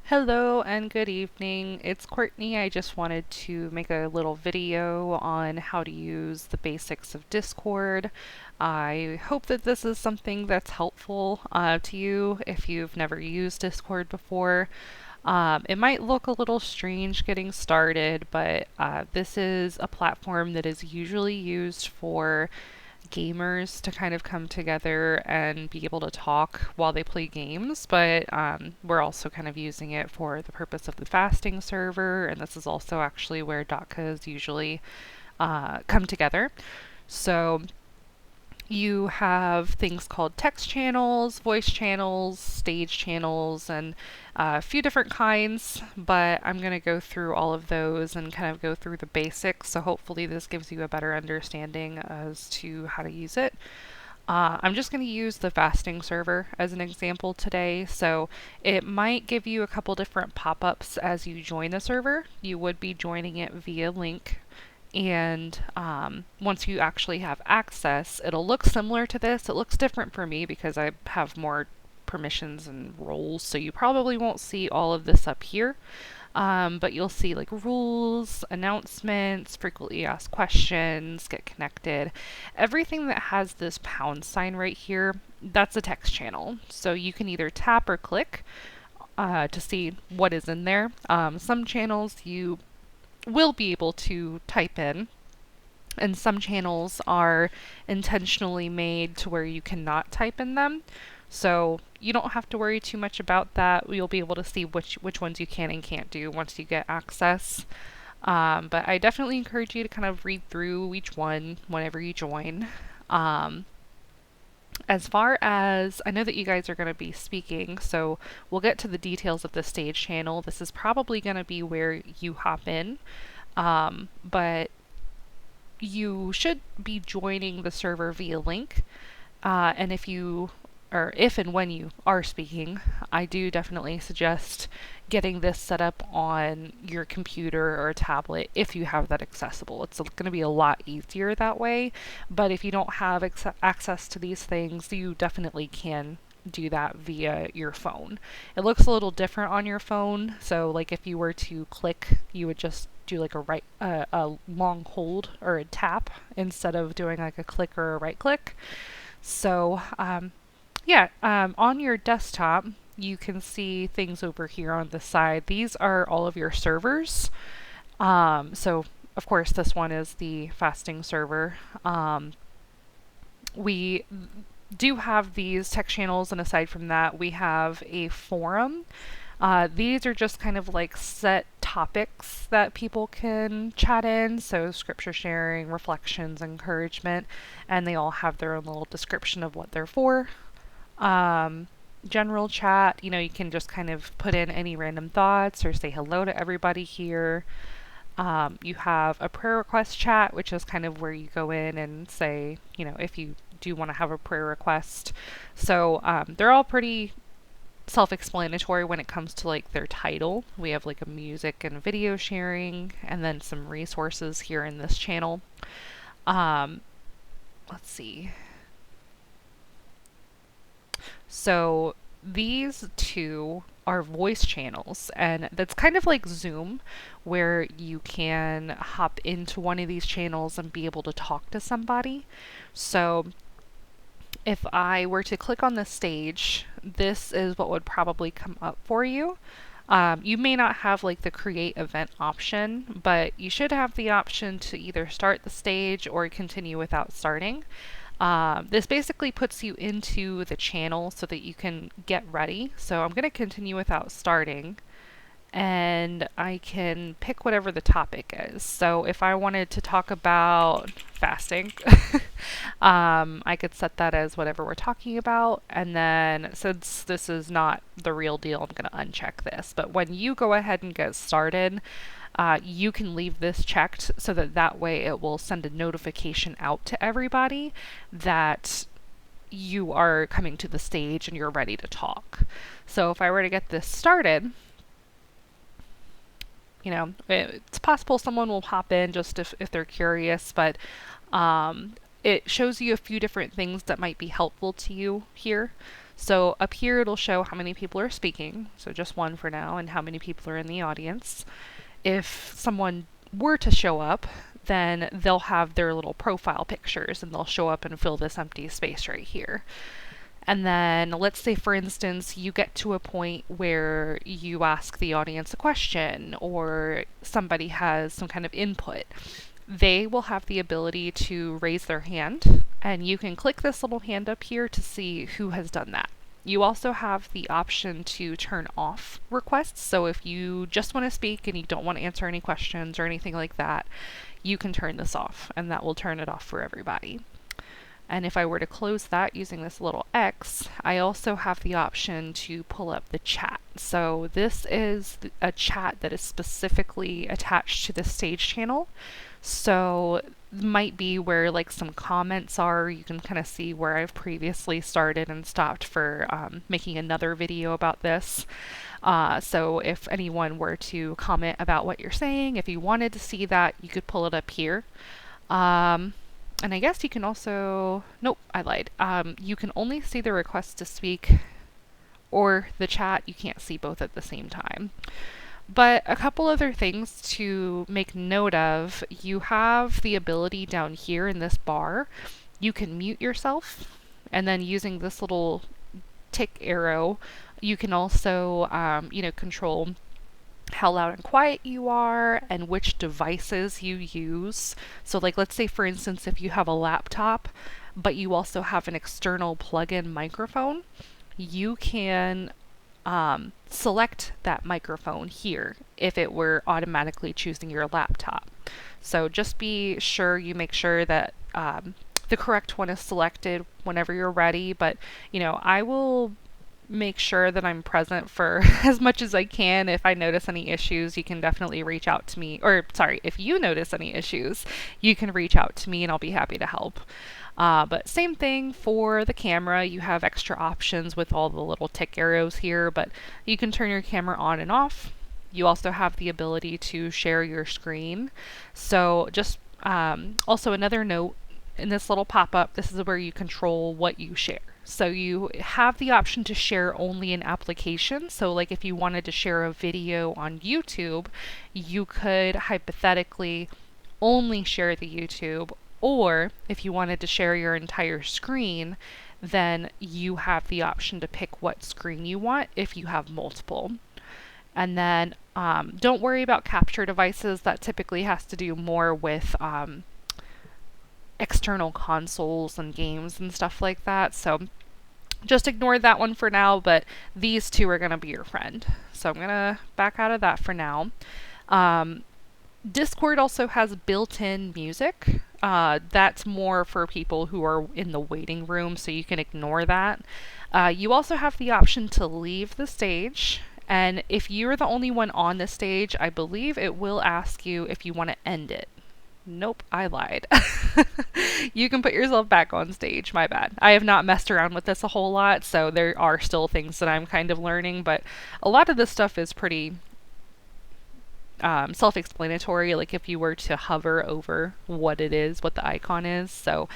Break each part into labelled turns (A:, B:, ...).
A: Hello and good evening. It's Courtney. I just wanted to make a little video on how to use the basics of Discord. I hope that this is something that's helpful to you if you've never used Discord before. It might look a little strange getting started, but this is a platform that is usually used for gamers to kind of come together and be able to talk while they play games, but we're also kind of using it for the purpose of the fasting server, and this is also actually where Dakas usually come together. So you have things called text channels, voice channels, stage channels, and a few different kinds, but I'm going to go through all of those and kind of go through the basics, so hopefully this gives you a better understanding as to how to use it. I'm just going to use the fasting server as an example today, so it might give you a couple different pop-ups as you join the server. You would be joining it via link, and once you actually have access, it'll look similar to this. It looks different for me because I have more permissions and roles, so you probably won't see all of this up here. But you'll see like rules, announcements, frequently asked questions, get connected. Everything that has this pound sign right here, that's a text channel. So you can either tap or click to see what is in there. Some channels you will be able to type in, and some channels are intentionally made to where you cannot type in them. So you don't have to worry too much about that. You'll be able to see which ones you can and can't do once you get access. But I definitely encourage you to kind of read through each one whenever you join. As far as I know that you guys are going to be speaking, so we'll get to the details of the stage channel. This is probably going to be where you hop in, but you should be joining the server via link. And if and when you are speaking, I do definitely suggest getting this set up on your computer or tablet if you have that accessible. It's going to be a lot easier that way, but if you don't have access to these things, you definitely can do that via your phone. It looks a little different on your phone, so like if you were to click, you would just do like a long hold or a tap instead of doing like a click or a right click. So on your desktop, you can see things over here on the side. These are all of your servers. So of course this one is the fasting server. We do have these tech channels, and aside from that, we have a forum. These are just kind of like set topics that people can chat in, so scripture sharing, reflections, encouragement, and they all have their own little description of what they're for. General chat, you can just kind of put in any random thoughts or say hello to everybody here. You have a prayer request chat, which is kind of where you go in and say, if you do want to have a prayer request. So they're all pretty self-explanatory when it comes to like their title. We have like a music and video sharing, and then some resources here in this channel. Let's see. So these two are voice channels, and that's kind of like Zoom, where you can hop into one of these channels and be able to talk to somebody. So if I were to click on the stage, this is what would probably come up for you. You may not have like the create event option, but you should have the option to either start the stage or continue without starting. This basically puts you into the channel so that you can get ready. So I'm going to continue without starting, and I can pick whatever the topic is. So if I wanted to talk about fasting, I could set that as whatever we're talking about. And then since this is not the real deal, I'm going to uncheck this. But when you go ahead and get started, you can leave this checked so that way it will send a notification out to everybody that you are coming to the stage and you're ready to talk. So if I were to get this started, it's possible someone will hop in just if they're curious, but it shows you a few different things that might be helpful to you here. So up here it'll show how many people are speaking, so just one for now, and how many people are in the audience. If someone were to show up, then they'll have their little profile pictures and they'll show up and fill this empty space right here. And then let's say, for instance, you get to a point where you ask the audience a question or somebody has some kind of input. They will have the ability to raise their hand, and you can click this little hand up here to see who has done that. You also have the option to turn off requests, so if you just want to speak and you don't want to answer any questions or anything like that, you can turn this off, and that will turn it off for everybody. And if I were to close that using this little X, I also have the option to pull up the chat. So this is a chat that is specifically attached to the stage channel. So might be where like some comments are. You can kind of see where I've previously started and stopped for making another video about this. So if anyone were to comment about what you're saying, if you wanted to see that, you could pull it up here. And I guess you can also, nope, I lied. You can only see the request to speak or the chat. You can't see both at the same time. But a couple other things to make note of, you have the ability down here in this bar, you can mute yourself, and then using this little tick arrow, you can also, control how loud and quiet you are and which devices you use. So like, let's say for instance, if you have a laptop, but you also have an external plug-in microphone, you can select that microphone here if it were automatically choosing your laptop. So just be sure you make sure that the correct one is selected whenever you're ready, but I will make sure that I'm present for as much as I can. If I notice any issues, you can definitely reach out to me, or sorry, if you notice any issues, you can reach out to me and I'll be happy to help. But same thing for the camera. You have extra options with all the little tick arrows here, but you can turn your camera on and off. You also have the ability to share your screen. So just also another note, in this little pop-up, this is where you control what you share. So you have the option to share only an application. So like if you wanted to share a video on YouTube, you could hypothetically only share the YouTube, or if you wanted to share your entire screen, then you have the option to pick what screen you want if you have multiple. And then don't worry about capture devices. That typically has to do more with external consoles and games and stuff like that. So just ignore that one for now, but these two are going to be your friend. So I'm going to back out of that for now. Discord also has built-in music. That's more for people who are in the waiting room, so you can ignore that. You also have the option to leave the stage, and if you're the only one on the stage, I believe it will ask you if you want to end it. Nope, I lied. You can put yourself back on stage, my bad. I have not messed around with this a whole lot, so there are still things that I'm kind of learning, but a lot of this stuff is pretty self-explanatory, like if you were to hover over what it is, what the icon is. So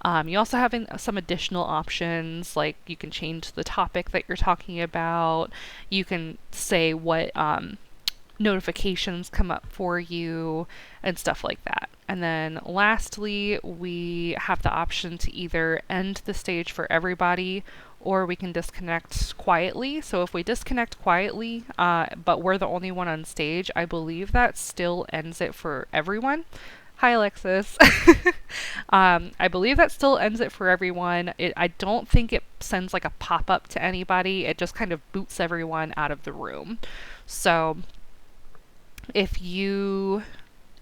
A: you also have some additional options, like you can change the topic that you're talking about. You can say what notifications come up for you and stuff like that. And then lastly, we have the option to either end the stage for everybody, or we can disconnect quietly. So if we disconnect quietly, but we're the only one on stage, I believe that still ends it for everyone. Hi, Alexis. I believe that still ends it for everyone. I don't think it sends like a pop-up to anybody. It just kind of boots everyone out of the room. So if you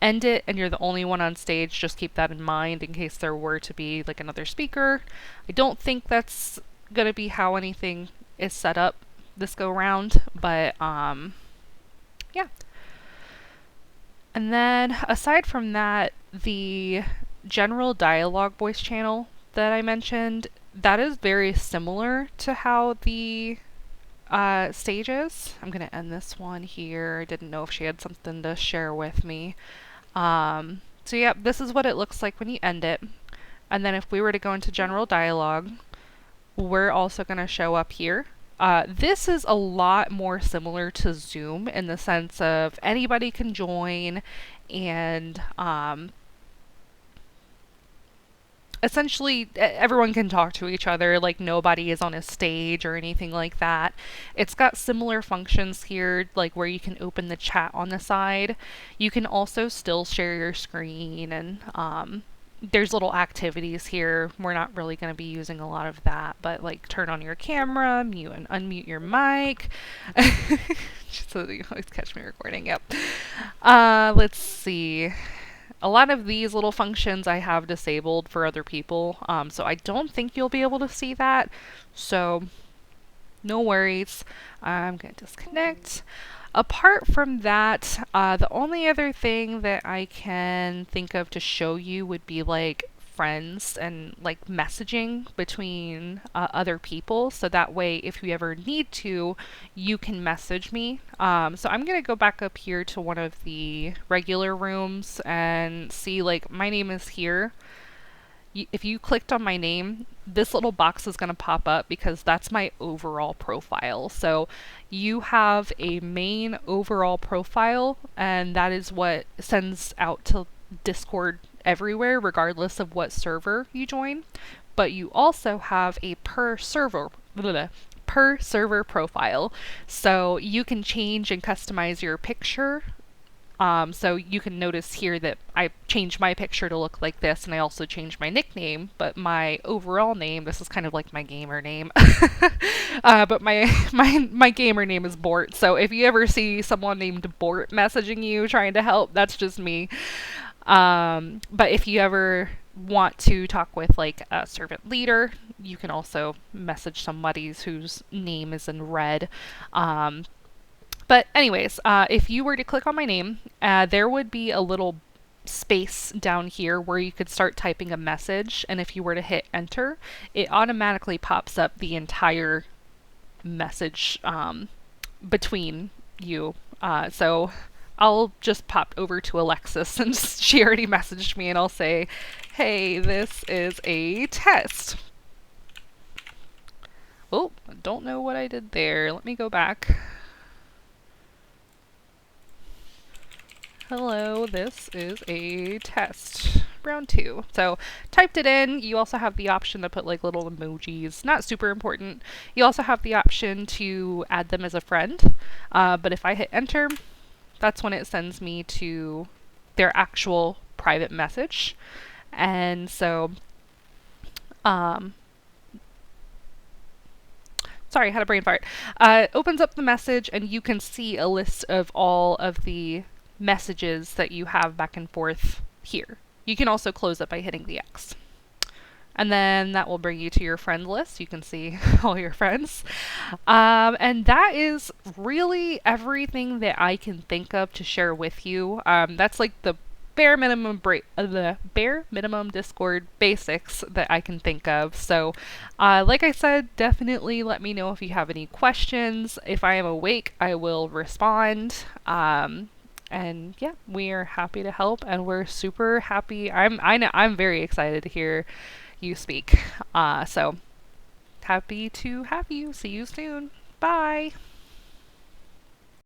A: end it and you're the only one on stage, just keep that in mind in case there were to be like another speaker. I don't think that's gonna be how anything is set up this go round, but yeah. And then aside from that, the general dialogue voice channel that I mentioned, that is very similar to how the stage is. I'm gonna end this one here. I didn't know if she had something to share with me. So yeah, this is what it looks like when you end it. And then if we were to go into general dialogue, we're also going to show up here. This is a lot more similar to Zoom in the sense of anybody can join, and essentially everyone can talk to each other, like nobody is on a stage or anything like that. It's got similar functions here, like where you can open the chat on the side. You can also still share your screen, and there's little activities here. We're not really going to be using a lot of that, but like turn on your camera, mute and unmute your mic. Just so that you always catch me recording. Yep. Let's see. A lot of these little functions I have disabled for other people, so I don't think you'll be able to see that. So no worries. I'm going to disconnect. Apart from that, the only other thing that I can think of to show you would be like friends and like messaging between other people. So that way, if you ever need to, you can message me. So I'm going to go back up here to one of the regular rooms and see, like, my name is here. If you clicked on my name, this little box is going to pop up because that's my overall profile. So you have a main overall profile, and that is what sends out to Discord everywhere, regardless of what server you join. But you also have a per server profile. So you can change and customize your picture. So you can notice here that I changed my picture to look like this, and I also changed my nickname, but my overall name, this is kind of like my gamer name, but my gamer name is Bort. So if you ever see someone named Bort messaging you trying to help, that's just me. But if you ever want to talk with like a servant leader, you can also message somebody whose name is in red. But anyways, if you were to click on my name, there would be a little space down here where you could start typing a message, and if you were to hit enter, it automatically pops up the entire message between you. So I'll just pop over to Alexis, and she already messaged me, and I'll say, hey, this is a test. Oh, I don't know what I did there. Let me go back. Hello, this is a test. Round 2. So typed it in. You also have the option to put like little emojis. Not super important. You also have the option to add them as a friend. But if I hit enter, that's when it sends me to their actual private message. And so, sorry, I had a brain fart. It opens up the message, and you can see a list of all of the messages that you have back and forth here. You can also close it by hitting the X. And then that will bring you to your friend list. You can see all your friends. And that is really everything that I can think of to share with you. That's like the bare minimum Discord basics that I can think of. So, like I said, definitely let me know if you have any questions. If I am awake, I will respond. And yeah, we are happy to help, and we're super happy. I'm very excited to hear you speak. So happy to have you. See you soon. Bye.